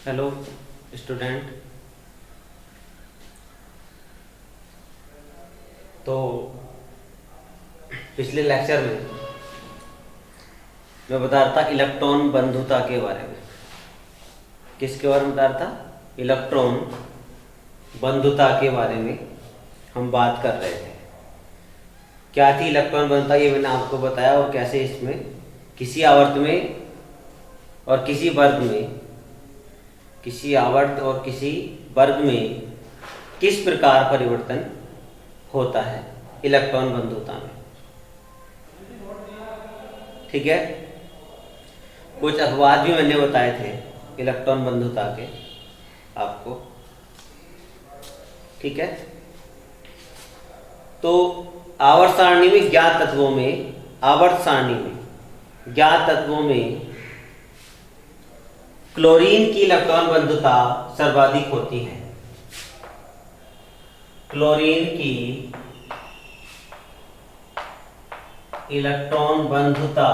Hello student. तो पिछले lecture में मैं बता रहा था इलेक्ट्रॉन बंधुता के बारे में। किसके बारे में बता रहा था? इलेक्ट्रॉन बंधुता के बारे में हम बात कर रहे थे। क्या थी इलेक्ट्रॉन बंधुता, ये मैंने आपको बताया, और कैसे इसमें किसी आवर्त में और किसी वर्ग में, किसी आवर्त और किसी वर्ग में किस प्रकार परिवर्तन होता है इलेक्ट्रॉन बंधुता में। ठीक है, कुछ अपवाद भी मैंने बताए थे इलेक्ट्रॉन बंधुता के आपको। ठीक है, तो आवर्त सारणी में ज्ञात तत्वों में, आवर्त सारणी में ज्ञात तत्वों में क्लोरीन की इलेक्ट्रॉन बंधुता सर्वाधिक होती है। क्लोरीन की इलेक्ट्रॉन बंधुता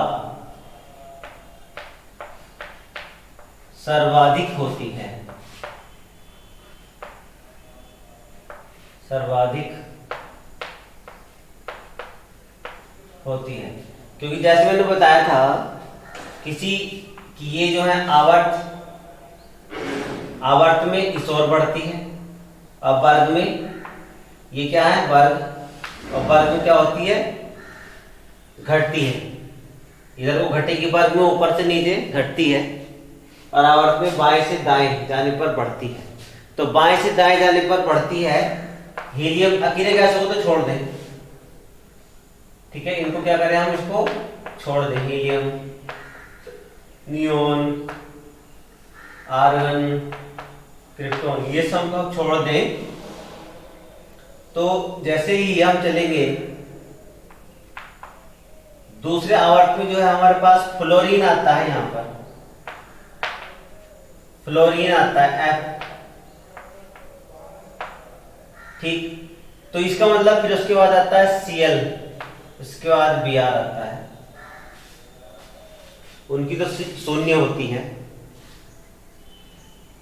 सर्वाधिक होती है, सर्वाधिक होती है, क्योंकि जैसे मैंने बताया था किसी कि ये जो है आवर्त में इस ओर बढ़ती है, अब वर्ग में ये क्या है, वर्ग, और वर्ग में क्या होती है, घटती है। इधर वो घटेगी, वर्ग में ऊपर से नीचे घटती है, और आवर्त में बाएं से दाएं जाने पर बढ़ती है। तो बाएं से दाएं जाने पर बढ़ती है। हीलियम अकेले गैस को तो छोड़ दें, ठीक है, इनको क्या करें हम, इसको छोड़ दें। हीलियम, नियोन, आर्गन, क्रिप्टॉन, ये सब को छोड़ दें। तो जैसे ही हम चलेंगे दूसरे आवर्त में, जो है हमारे पास फ्लोरीन आता है, यहां पर फ्लोरीन आता है F। ठीक, तो इसका मतलब फिर उसके बाद आता है Cl, उसके बाद Br आता है। उनकी तो शून्य होती है।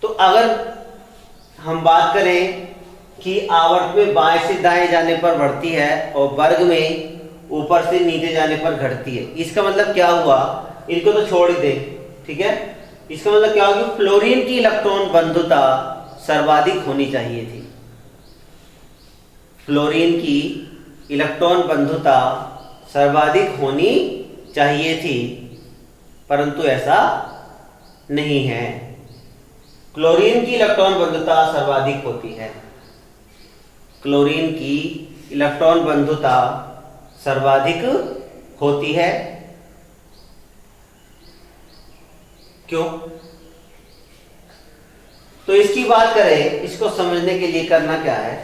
तो अगर हम बात करें कि आवर्त में बाएं से दाएं जाने पर बढ़ती है और वर्ग में ऊपर से नीचे जाने पर घटती है, इसका मतलब क्या हुआ, इनको तो छोड़ ही दे। ठीक है, इसका मतलब क्या होगी, फ्लोरीन की इलेक्ट्रॉन बंधुता सर्वाधिक होनी चाहिए थी। फ्लोरीन की इलेक्ट्रॉन बंधुता सर्वाधिक होनी चाहिए थी, परंतु ऐसा नहीं है। क्लोरीन की इलेक्ट्रॉन बंधुता सर्वाधिक होती है। क्लोरीन की इलेक्ट्रॉन बंधुता सर्वाधिक होती है। क्यों? तो इसकी बात करें, इसको समझने के लिए करना क्या है,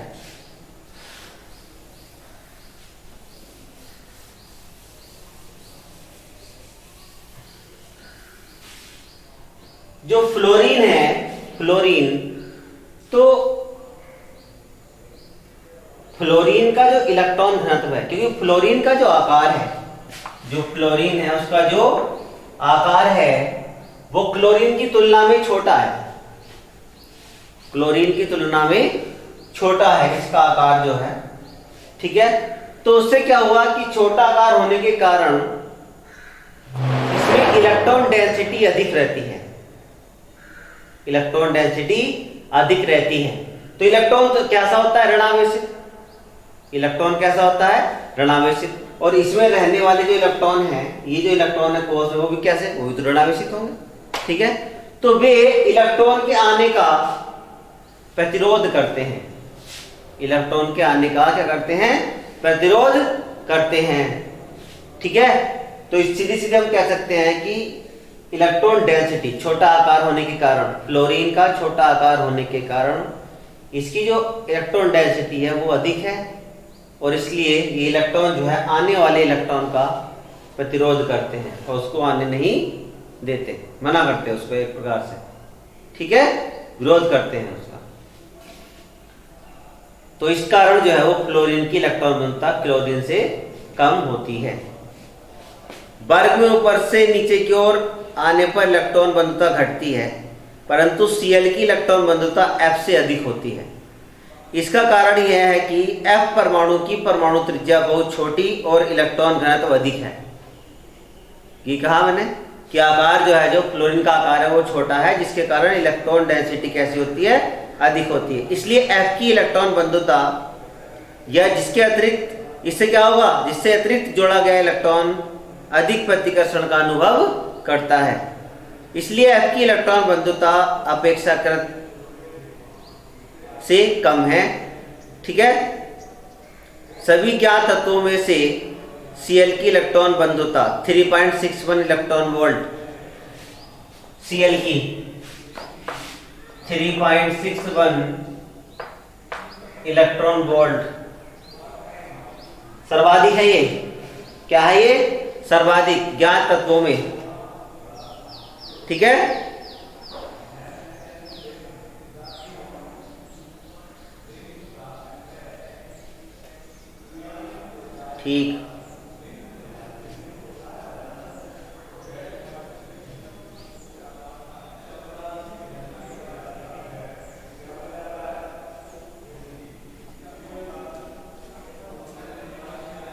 जो फ्लोरीन है, फ्लोरीन, तो फ्लोरीन का जो इलेक्ट्रॉन घनत्व है, क्योंकि फ्लोरीन का जो आकार है, जो फ्लोरीन है उसका जो आकार है वो क्लोरीन की तुलना में छोटा है। क्लोरीन की तुलना में छोटा है इसका आकार जो है। ठीक है, तो उससे क्या हुआ कि छोटा आकार होने के कारण इसमें इलेक्ट्रॉन डेंसिटी अधिक रहती है। इलेक्ट्रॉन डेंसिटी अधिक रहती है। तो इलेक्ट्रॉन तो कैसा होता है, ऋणावेशित। इलेक्ट्रॉन कैसा होता है, ऋणावेशित। और इसमें रहने वाले जो इलेक्ट्रॉन है, ये जो इलेक्ट्रॉन है कोष में, वो भी कैसे, वो भी तो ऋणावेशित होंगे। ठीक है, तो वे इलेक्ट्रॉन के आने का प्रतिरोध करते हैं। इलेक्ट्रॉन के आने का क्या करते हैं, प्रतिरोध करते हैं। ठीक है, तो सीधे सीधे हम कह सकते हैं कि इलेक्ट्रॉन डेंसिटी, छोटा आकार होने के कारण, फ्लोरीन का छोटा आकार होने के कारण इसकी जो इलेक्ट्रॉन डेंसिटी है वो अधिक है, और इसलिए ये इलेक्ट्रॉन जो है आने वाले इलेक्ट्रॉन का प्रतिरोध करते हैं और उसको आने नहीं देते, मना करते हैं उसको एक प्रकार से। ठीक है, विरोध करते हैं उसका। तो इस कारण जो है वो फ्लोरीन की इलेक्ट्रॉन बंधुता क्लोरीन से कम होती है। वर्ग में ऊपर से नीचे की ओर आने पर इलेक्ट्रॉन बंधुता घटती है, परंतु Cl की इलेक्ट्रॉन बंधुता F से अधिक होती है। इसका कारण यह है कि F परमाणु की परमाणु त्रिज्या बहुत छोटी और इलेक्ट्रॉन घनत्व अधिक है। ये कहा मैंने कि आकार जो है, जो क्लोरीन का आकार है वो छोटा है, जिसके कारण इलेक्ट्रॉन डेंसिटी कैसी होती है, अधिक होती है। इसलिए F की इलेक्ट्रॉन बंधुता या जिसके अतिरिक्त, इससे क्या होगा, जिससे अतिरिक्त जोड़ा गया इलेक्ट्रॉन अधिक प्रतिकर्षण का अनुभव करता है। इसलिए F की इलेक्ट्रॉन बंधुता अपेक्षाकृत से कम है। ठीक है। सभी ज्ञात तत्वों में से Cl की इलेक्ट्रॉन बंधुता 3.61 इलेक्ट्रॉन वोल्ट, Cl की 3.61 इलेक्ट्रॉन वोल्ट सर्वाधिक है। ये क्या है, ये सर्वाधिक ज्ञात तत्वों में। ठीक है। ठीक।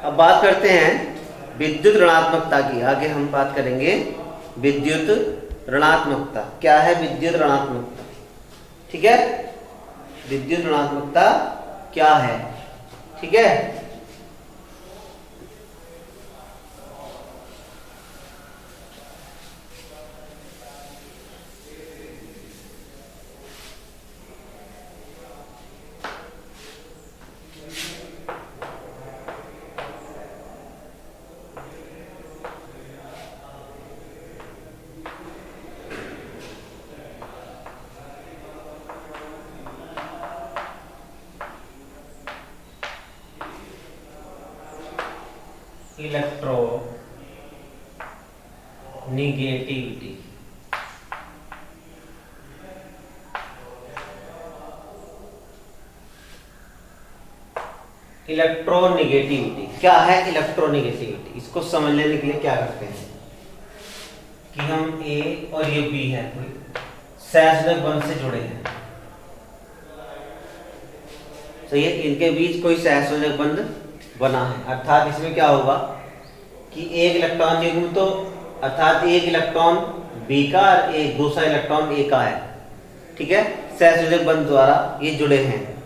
अब बात करते हैं विद्युत ऋणात्मकता की। आगे हम बात करेंगे विद्युत ऋणात्मकता। क्या है विद्युत ऋणात्मकता? ठीक है, विद्युत ऋणात्मकता क्या है? ठीक है। इलेक्ट्रोनिगेटिविटी। इलेक्ट्रोनिगेटिविटी क्या है? इलेक्ट्रोनिगेटिविटी, इसको समझ लेने के लिए क्या करते हैं कि हम A और ये B है, कोई सहसंयोजक बंध से जुड़े हैं। सही है, इनके बीच कोई सहसंयोजक बंध बना है, अर्थात इसमें क्या होगा कि एक इलेक्ट्रॉन युग्म तो, अर्थात एक इलेक्ट्रॉन B का और एक दूसरा इलेक्ट्रॉन A का है। ठीक है, सहसंयोजक बंध द्वारा ये जुड़े हैं।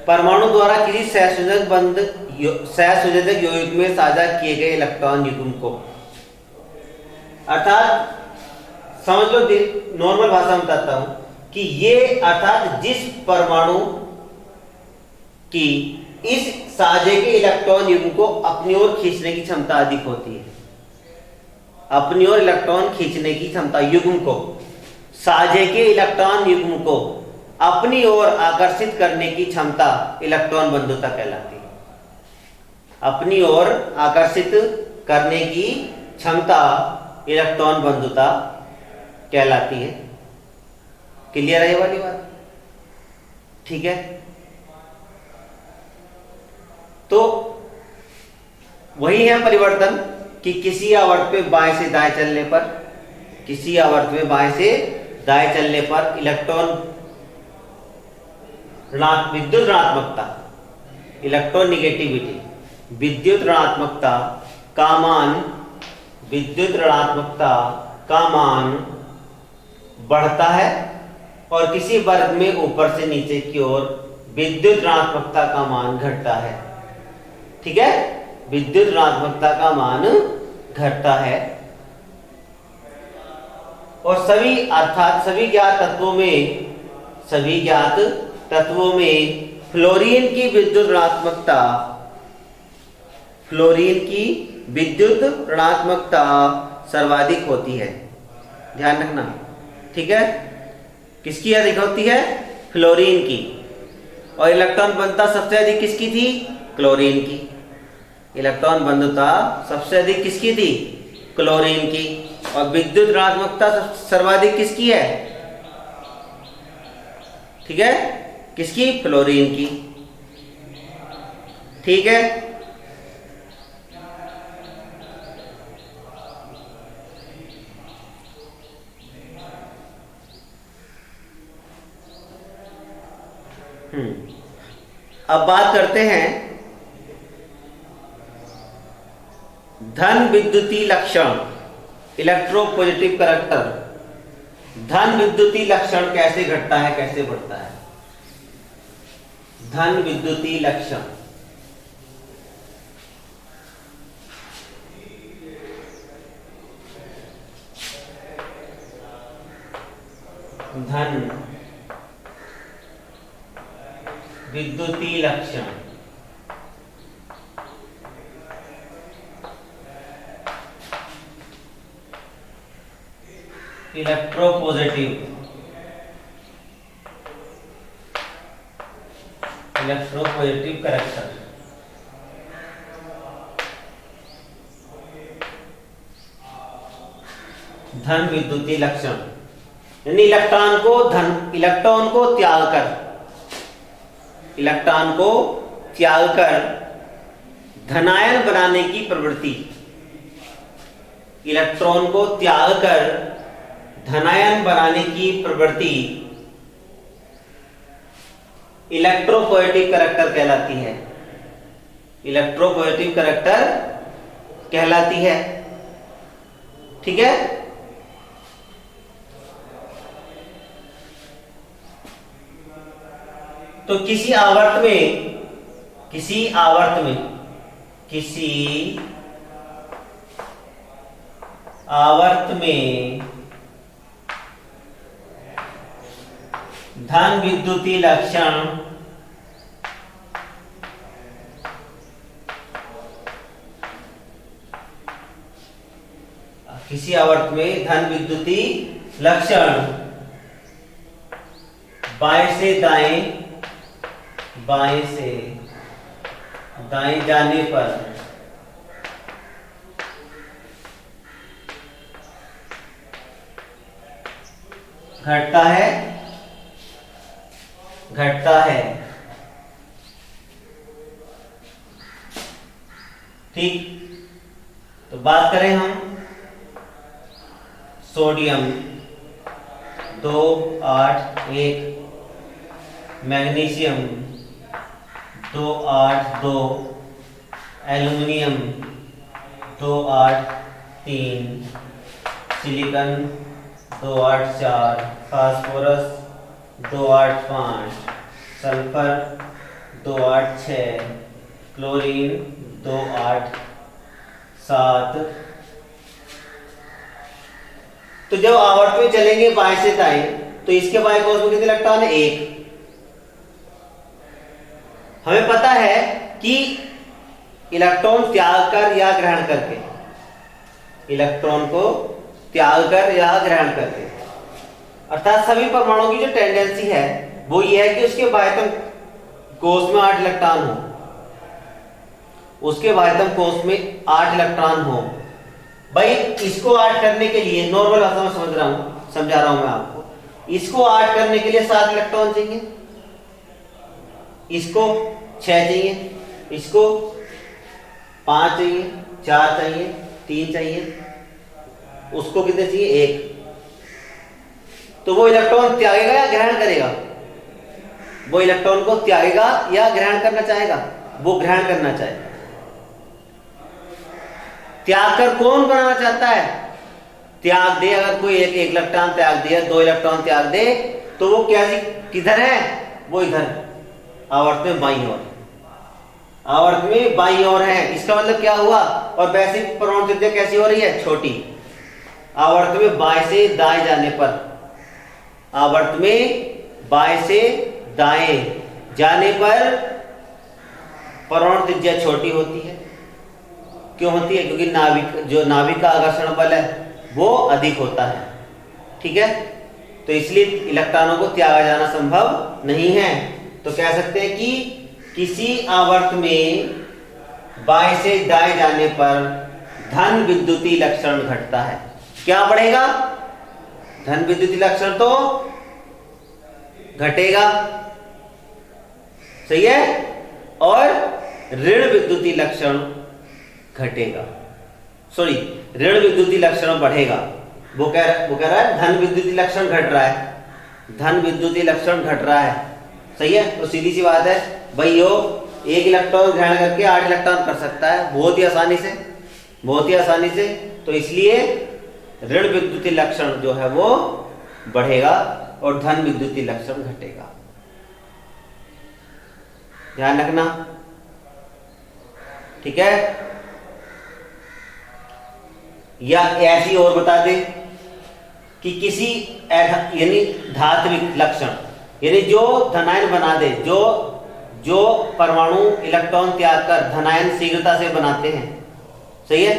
परमाणु द्वारा किसी सहसंयोजक यौगिक में साझा किए गए इलेक्ट्रॉन युग्म को, अर्थात समझ लो, नॉर्मल भाषा में बताता हूं कि ये, अर्थात जिस परमाणु की इस साझे के इलेक्ट्रॉन युग्म को अपनी ओर खींचने की क्षमता अधिक होती है, अपनी ओर इलेक्ट्रॉन खींचने की क्षमता, युग्म को, साझे के इलेक्ट्रॉन युग्म को अपनी ओर आकर्षित करने की क्षमता इलेक्ट्रॉन बंधुता कहलाती है। अपनी ओर आकर्षित करने की क्षमता इलेक्ट्रॉन बंधुता कहलाती है। क्लियर है ये वाली बात? ठीक है, तो वही है परिवर्तन कि किसी आवर्त पे बाएं से दाएं चलने पर, किसी आवर्त में बाएं से दाएं चलने पर इलेक्ट्रॉन विद्युत ऋणात्मकता, इलेक्ट्रोनिगेटिविटी, विद्युत ऋणात्मकता का मान, विद्युत ऋणात्मकता का मान बढ़ता है और किसी वर्ग में ऊपर से नीचे की ओर विद्युत ऋणात्मकता का मान घटता है। ठीक है, विद्युत ऋणात्मकता का मान घटता है। और सभी, अर्थात सभी ज्ञात तत्वों में, सभी ज्ञात तत्वों में फ्लोरीन की विद्युत ऋणात्मकता, फ्लोरीन की विद्युत ऋणात्मकता सर्वाधिक होती है। ध्यान रखना। ठीक है, किसकी अधिक होती है? फ्लोरीन की। और इलेक्ट्रॉन बंधुता सबसे अधिक किसकी थी? क्लोरीन की। इलेक्ट्रॉन बंधुता सबसे अधिक किसकी थी? क्लोरीन की। और विद्युत ऋणात्मकता सर्वाधिक किसकी है? ठीक है, किसकी? फ्लोरीन की। ठीक है, अब बात करते हैं धन विद्युतीय लक्षण, इलेक्ट्रोपॉजिटिव करैक्टर। धन विद्युतीय लक्षण कैसे घटता है, कैसे बढ़ता है? धन विद्युतीय लक्षण, धन विद्युतीय लक्षण इलेक्ट्रोपॉजिटिव, इलेक्ट्रोपॉजिटिव करैक्टर। धन विद्युतीय लक्षण यानी इलेक्ट्रॉन को त्याग कर, इलेक्ट्रॉन को त्याग कर धनायन बनाने की प्रवृत्ति, इलेक्ट्रॉन को त्याग कर धनायन बनाने की प्रवृत्ति इलेक्ट्रोपॉजिटिव करैक्टर कहलाती है, इलेक्ट्रोपॉजिटिव करैक्टर कहलाती है। ठीक है, तो किसी आवर्त में धन विद्युतीय लक्षण बाएं से दाएं जाने पर घटता है। ठीक, तो बात करें हम sodium 281, magnesium 282, aluminium 283, silicon 284, phosphorus 285, sulphur 286, chlorine 287। तो जब आवर्त में चलेंगे बाएं से दाएं, तो इसके बाएं कोष में कितने इलेक्ट्रॉन है? 1। हमें पता है कि इलेक्ट्रॉन त्याग कर या ग्रहण करके, इलेक्ट्रॉन को त्याग कर या ग्रहण करके, अर्थात सभी परमाणुओं की जो टेंडेंसी है वो ये है कि उसके बाह्यतम कोष में 8 इलेक्ट्रॉन हो, उसके बाह्यतम कोष में 8 इलेक्ट्रॉन हो। भाई इसको 8 करने के लिए नॉर्मल भाषा में समझा रहा हूं मैं आपको, इसको 8 करने के लिए 7 इलेक्ट्रॉन चाहिए, इसको 6 चाहिए, इसको 5 चाहिए, 4 चाहिए, 3 चाहिए, उसको कितने चाहिए? 1। तो वो इलेक्ट्रॉन त्यागेगा या ग्रहण करेगा? वो इलेक्ट्रॉन को त्यागेगा या ग्रहण करना चाहेगा? वो ग्रहण करना चाहेगा। त्याग कर कौन बनाना चाहता है? त्याग दे, अगर कोई एक इलेक्ट्रॉन त्याग दे, 2 इलेक्ट्रॉन त्याग दे, तो वो क्या किधर है? वो इधर आवर्त में बाईं ओर, आवर्त में बाईं ओर है। इसका मतलब क्या हुआ? और वैसे परमाणु त्रिज्या कैसी हो रही है? छोटी। आवर्त में बाएं से दाएं जाने पर, आवर्त में बाएं से दाएं जाने पर परमाणु त्रिज्या छोटी होती है। क्यों होती है? क्योंकि नाभिक का आकर्षण बल है वो अधिक होता है। ठीक है, तो इसलिए इलेक्ट्रॉनों को त्यागा जाना संभव नहीं है। तो कह सकते हैं कि किसी आवर्त में बाएं से दाएं जाने पर धन विद्युतीय लक्षण घटता है। क्या बढ़ेगा? धन विद्युतीय लक्षण तो घटेगा, सही है, और ऋण विद्युतीय लक्षण घटेगा, सॉरी ऋण विद्युतीय लक्षण बढ़ेगा। वो कह रहा है धन विद्युतीय लक्षण घट रहा है, धन विद्युतीय लक्षण घट रहा है, सही है। तो सीधी सी बात है भाई, यो एक इलेक्ट्रॉन ग्रहण करके 8 इलेक्ट्रॉन कर सकता है बहुत ही आसानी से, बहुत ही आसानी से। तो इसलिए ऋण विद्युतीय लक्षण जो है वो बढ़ेगा और धन विद्युतीय लक्षण घटेगा। ध्यान रखना, ठीक है। या ऐसी और बता दें कि किसी यानी धात्विक लक्षण, यानी जो धनायन बना दे, जो परमाणु इलेक्ट्रॉन त्याग कर धनायन शीघ्रता से बनाते हैं, सही है,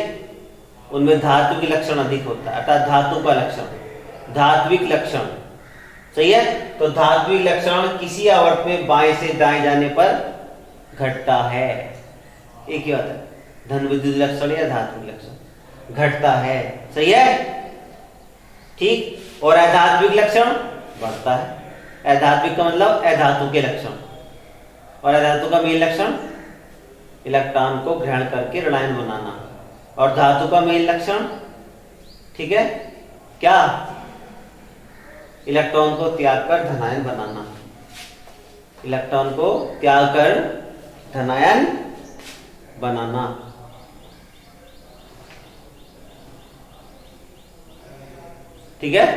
उनमें धातु की लक्षण अधिक होता है, अर्थात धातु का लक्षण, धात्विक लक्षण, सही है। तो धात्विक लक्षण किसी आवर्त में बाएं से दाएं जाने पर घटता है, एक ही बात है, धन विद्युत लक्षण या धात्विक लक्षण घटता है, सही है, ठीक। और अधात्विक लक्षण बढ़ता है। अधात्विक का मतलब अधातु के लक्षण, और अधातु का मेन लक्षण इलेक्ट्रॉन को ग्रहण करके ऋणायन बनाना, और धातु का मेन लक्षण, ठीक है, क्या, इलेक्ट्रॉन को त्याग कर धनायन बनाना, इलेक्ट्रॉन को त्याग कर धनायन बनाना, ठीक है।